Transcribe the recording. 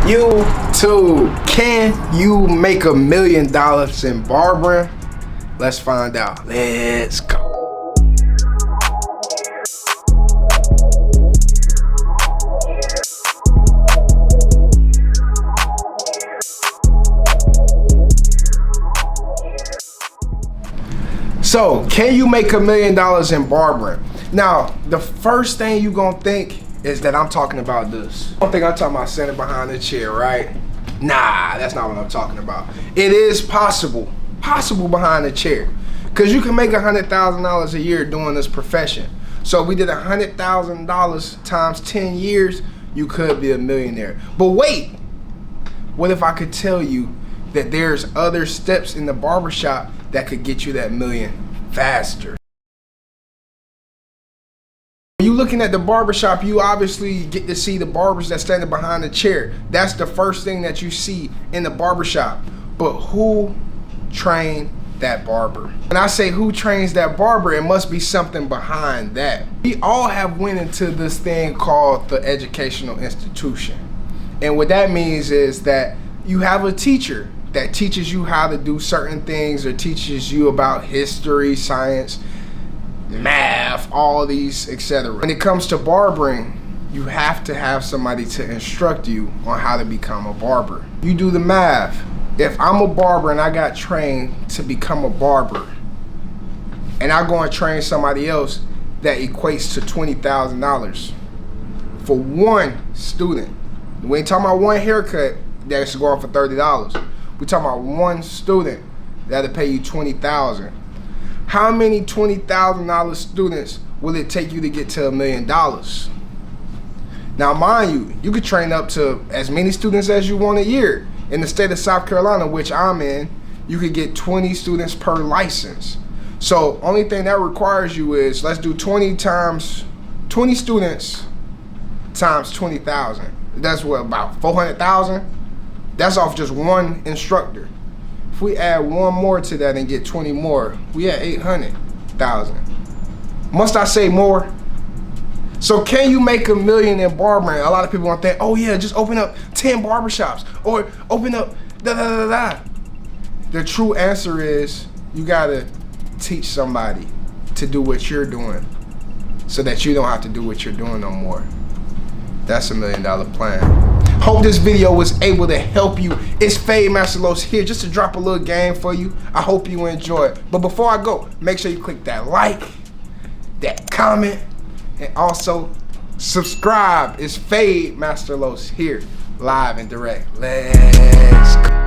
YouTube, can you make $1 million in barbering? Let's find out. Let's go. So, can you make $1 million in barbering? Now, the first thing you gonna think is that I'm talking about this. I don't think I'm talking about sitting behind the chair, right? Nah, that's not what I'm talking about. It is possible behind the chair. Cause you can make $100,000 a year doing this profession. So if we did $100,000 times 10 years, you could be a millionaire. But wait, what if I could tell you that there's other steps in the barbershop that could get you that million faster? When you're looking at the barbershop, you obviously get to see the barbers that's standing behind the chair. That's the first thing that you see in the barbershop. But who trained that barber? When I say who trains that barber, it must be something behind that. We all have went into this thing called the educational institution. And what that means is that you have a teacher that teaches you how to do certain things or teaches you about history, science, math, all these, etc. When it comes to barbering, you have to have somebody to instruct you on how to become a barber. You do the math. If I'm a barber and I got trained to become a barber, and I go and train somebody else, that equates to $20,000 for one student. We ain't talking about one haircut that's going for $30. We're talking about one student that'll pay you $20,000. How many $20,000 students will it take you to get to $1 million? Now, mind you, you could train up to as many students as you want a year. In the state of South Carolina, which I'm in, you could get 20 students per license. So only thing that requires you is, let's do 20 students times 20,000. That's what, about 400,000? That's off just one instructor. If we add one more to that and get 20 more, we at 800,000. Must I say more? So can you make $1 million in barbering? A lot of people want to think, oh yeah, just open up 10 barbershops or open up da-da-da-da. The true answer is you gotta teach somebody to do what you're doing so that you don't have to do what you're doing no more. That's $1 million plan. Hope this video was able to help you. It's FadeMasterLos here just to drop a little game for you. I hope you enjoy it. But before I go, make sure you click that like, that comment, and also subscribe. It's FadeMasterLos here, live and direct. Let's go.